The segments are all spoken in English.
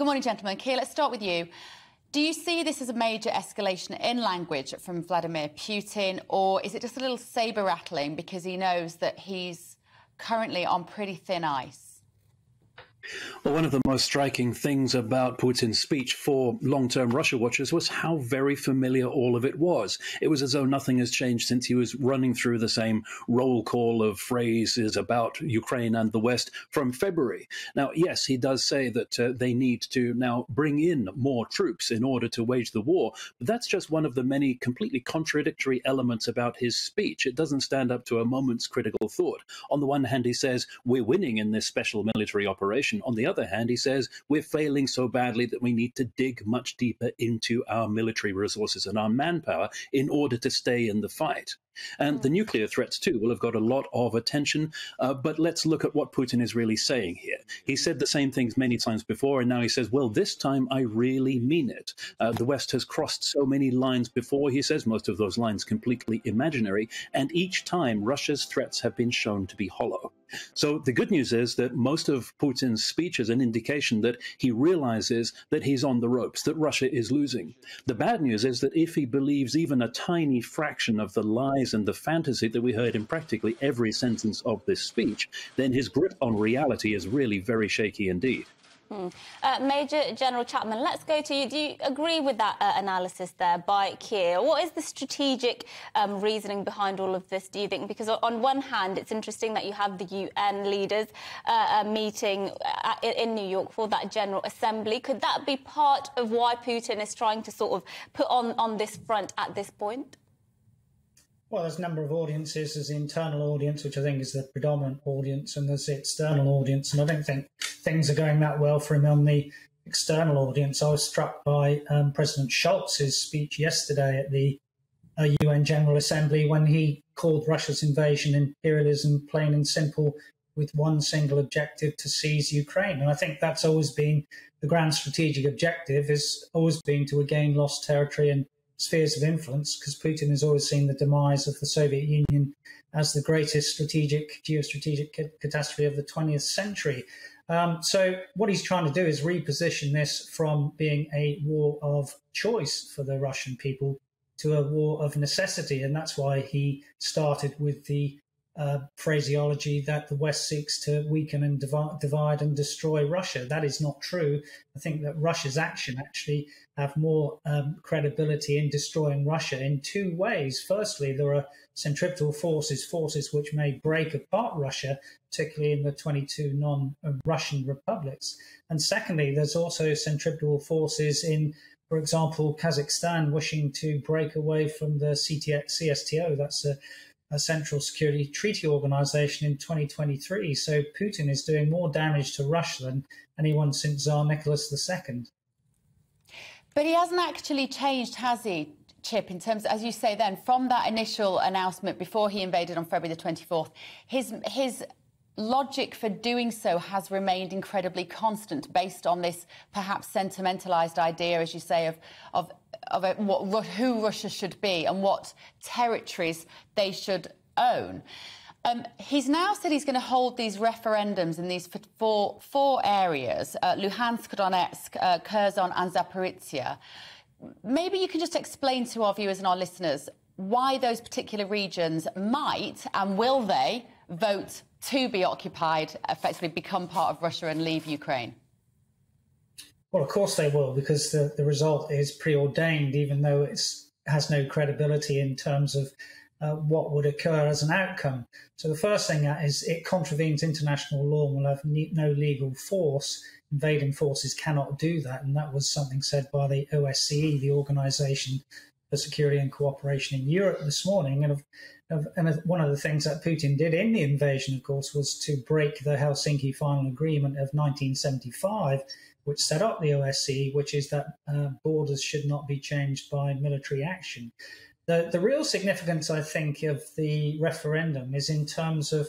Good morning, gentlemen. Keir, let's start with you. Do you see this as a major escalation in language from Vladimir Putin, or is it just a little sabre rattling because he knows that he's currently on pretty thin ice? Well, one of the most striking things about Putin's speech for long-term Russia watchers was how very familiar all of it was. It was as though nothing has changed since he was running through the same roll call of phrases about Ukraine and the West from February. Now, yes, he does say that they need to now bring in more troops in order to wage the war, but that's just one of the many completely contradictory elements about his speech. It doesn't stand up to a moment's critical thought. On the one hand, he says, we're winning in this special military operation. On the other hand, he says we're failing so badly that we need to dig much deeper into our military resources and our manpower in order to stay in the fight. And the nuclear threats, too, will have got a lot of attention. But let's look at what Putin is really saying here. He said the same things many times before, and now he says, well, this time I really mean it. The West has crossed so many lines before, he says, most of those lines completely imaginary, and each time Russia's threats have been shown to be hollow. So the good news is that most of Putin's speech is an indication that he realizes that he's on the ropes, that Russia is losing. The bad news is that if he believes even a tiny fraction of the lies and the fantasy that we heard in practically every sentence of this speech, then his grip on reality is really very shaky indeed. Major General Chapman, let's go to you. Do you agree with that analysis there by Keir? What is the strategic reasoning behind all of this, do you think? Because on one hand, it's interesting that you have the UN leaders meeting in New York for that General Assembly. Could that be part of why Putin is trying to sort of put on this front at this point? Well, there's a number of audiences. There's the internal audience, which I think is the predominant audience, and there's the external audience. And I don't think things are going that well for him on the external audience. I was struck by President Scholz's speech yesterday at the UN General Assembly when he called Russia's invasion imperialism, plain and simple, with one single objective: to seize Ukraine. And I think that's always been the grand strategic objective, has always been to regain lost territory and spheres of influence, because Putin has always seen the demise of the Soviet Union as the greatest geostrategic catastrophe of the 20th century. So what he's trying to do is reposition this from being a war of choice for the Russian people to a war of necessity. And that's why he started with the phraseology that the West seeks to weaken and divide and destroy Russia. That is not true. I think that Russia's action actually have more credibility in destroying Russia in two ways. Firstly, there are centripetal forces which may break apart Russia, particularly in the 22 non-Russian republics. And secondly, there's also centripetal forces in, for example, Kazakhstan wishing to break away from the CSTO. That's a Central Security Treaty Organization in 2023. So Putin is doing more damage to Russia than anyone since Tsar Nicholas II. But he hasn't actually changed, has he, Chip, in terms, as you say then, from that initial announcement before he invaded on February the 24th, his logic for doing so has remained incredibly constant based on this perhaps sentimentalised idea, as you say, of who Russia should be and what territories they should own. He's now said he's going to hold these referendums in these four areas, Luhansk, Donetsk, Kherson and Zaporizhia. Maybe you can just explain to our viewers and our listeners why those particular regions might and will they vote to be occupied, effectively become part of Russia and leave Ukraine? Well, of course they will, because the result is preordained, even though it has no credibility in terms of what would occur as an outcome. So the first thing is it contravenes international law and will have no legal force. Invading forces cannot do that. And that was something said by the OSCE, the Organization for Security and Cooperation in Europe, this morning. And one of the things that Putin did in the invasion, of course, was to break the Helsinki Final Agreement of 1975, which set up the OSCE, which is that borders should not be changed by military action. The real significance, I think, of the referendum is in terms of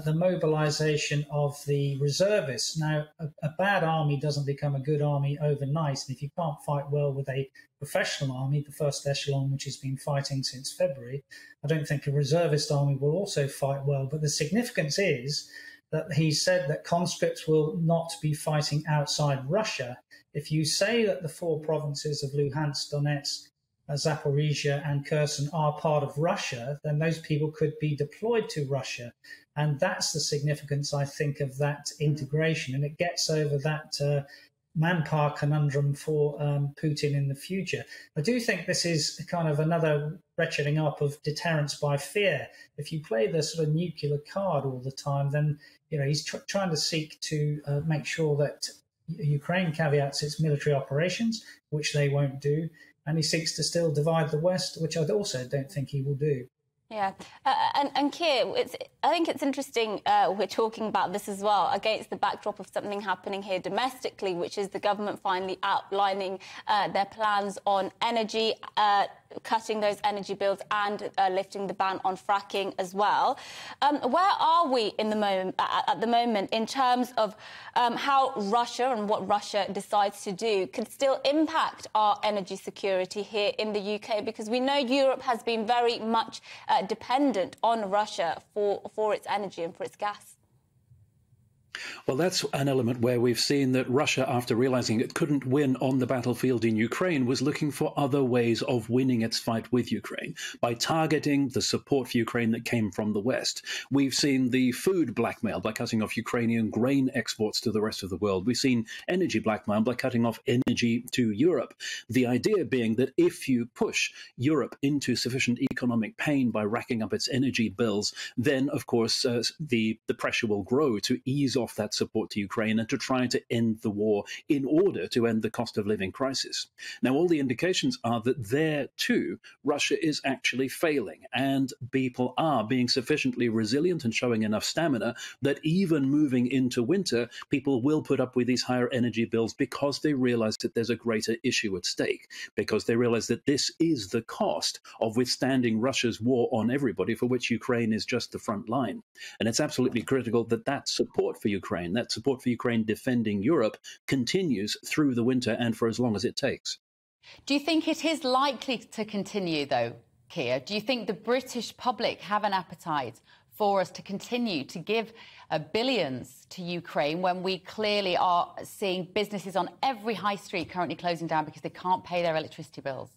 the mobilization of the reservists. Now, a bad army doesn't become a good army overnight. And if you can't fight well with a professional army, the first echelon, which has been fighting since February, I don't think a reservist army will also fight well. But the significance is that he said that conscripts will not be fighting outside Russia. if you say that the four provinces of Luhansk, Donetsk, Zaporizhia and Kherson are part of Russia, then those people could be deployed to Russia. And that's the significance, I think, of that integration. And it gets over that manpower conundrum for Putin in the future. I do think this is kind of another ratcheting up of deterrence by fear. If you play the sort of nuclear card all the time, then he's trying to seek to make sure that Ukraine caveats its military operations, which they won't do, and he seeks to still divide the West, which I also don't think he will do. Yeah. And Keir, I think it's interesting we're talking about this as well against the backdrop of something happening here domestically, which is the government finally outlining their plans on energy, cutting those energy bills and lifting the ban on fracking as well. Where are we at the moment in terms of how Russia and what Russia decides to do could still impact our energy security here in the UK? Because we know Europe has been very much dependent on Russia for its energy and for its gas. Well, that's an element where we've seen that Russia, after realizing it couldn't win on the battlefield in Ukraine, was looking for other ways of winning its fight with Ukraine by targeting the support for Ukraine that came from the West. We've seen the food blackmail by cutting off Ukrainian grain exports to the rest of the world. We've seen energy blackmail by cutting off energy to Europe. The idea being that if you push Europe into sufficient economic pain by racking up its energy bills, then, of course, the pressure will grow to ease off that support to Ukraine and to try to end the war in order to end the cost of living crisis. Now, all the indications are that there, too, Russia is actually failing, and people are being sufficiently resilient and showing enough stamina that even moving into winter, people will put up with these higher energy bills because they realize that there's a greater issue at stake, because they realize that this is the cost of withstanding Russia's war on everybody, for which Ukraine is just the front line. And it's absolutely critical that that support for Ukraine, that support for Ukraine defending Europe, continues through the winter and for as long as it takes. Do you think it is likely to continue, though, Keir? Do you think the British public have an appetite for us to continue to give billions to Ukraine when we clearly are seeing businesses on every high street currently closing down because they can't pay their electricity bills?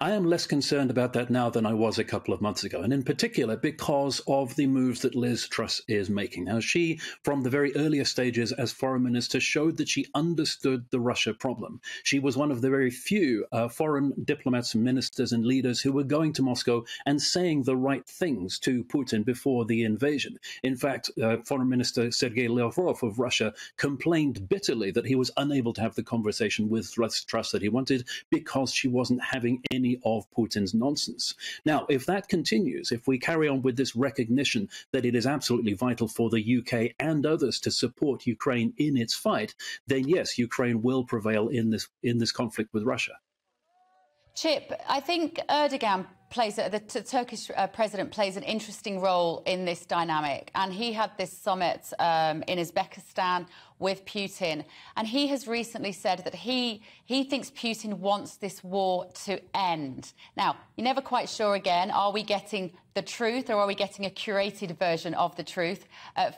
I am less concerned about that now than I was a couple of months ago, and in particular because of the moves that Liz Truss is making. Now, she, from the very earliest stages as foreign minister, showed that she understood the Russia problem. She was one of the very few foreign diplomats, ministers and leaders who were going to Moscow and saying the right things to Putin before the invasion. In fact, Foreign Minister Sergei Lavrov of Russia complained bitterly that he was unable to have the conversation with Liz Truss that he wanted because she wasn't having any of Putin's nonsense. Now, if that continues, if we carry on with this recognition that it is absolutely vital for the UK and others to support Ukraine in its fight, then yes, Ukraine will prevail in this conflict with Russia. Chip, I think Erdogan the Turkish president plays an interesting role in this dynamic. And he had this summit in Uzbekistan with Putin. And he has recently said that he thinks Putin wants this war to end. Now, you're never quite sure again, are we getting the truth or are we getting a curated version of the truth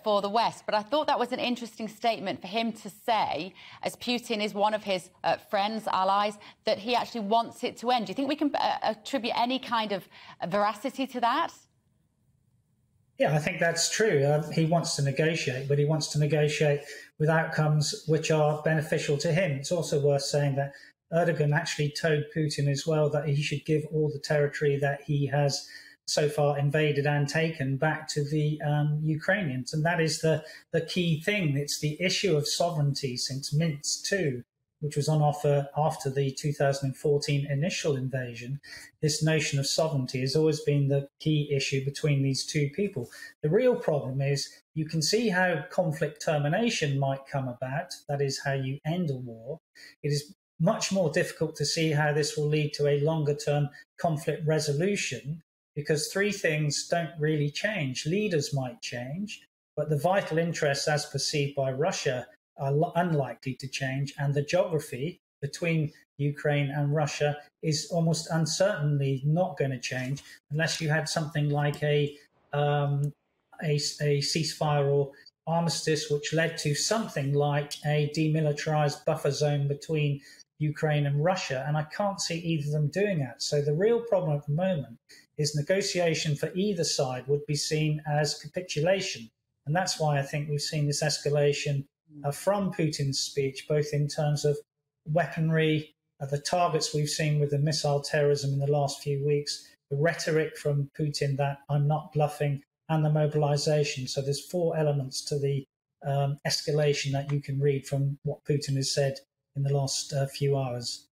for the West? But I thought that was an interesting statement for him to say, as Putin is one of his friends, allies, that he actually wants it to end. Do you think we can attribute any kind of veracity to that? Yeah, I think that's true. He wants to negotiate, but he wants to negotiate with outcomes which are beneficial to him. It's also worth saying that Erdogan actually told Putin as well that he should give all the territory that he has so far invaded and taken back to the Ukrainians. And that is the key thing. It's the issue of sovereignty since Minsk II, which was on offer after the 2014 initial invasion. This notion of sovereignty has always been the key issue between these two people. The real problem is you can see how conflict termination might come about. That is how you end a war. It is much more difficult to see how this will lead to a longer-term conflict resolution, because three things don't really change. Leaders might change, but the vital interests as perceived by Russia are unlikely to change, and the geography between Ukraine and Russia is almost uncertainly not going to change unless you had something like a ceasefire or armistice, which led to something like a demilitarized buffer zone between Ukraine and Russia. And I can't see either of them doing that. So the real problem at the moment is negotiation for either side would be seen as capitulation. And that's why I think we've seen this escalation from Putin's speech, both in terms of weaponry, the targets we've seen with the missile terrorism in the last few weeks, the rhetoric from Putin that I'm not bluffing, and the mobilization. So there's 4 elements to the escalation that you can read from what Putin has said in the last few hours.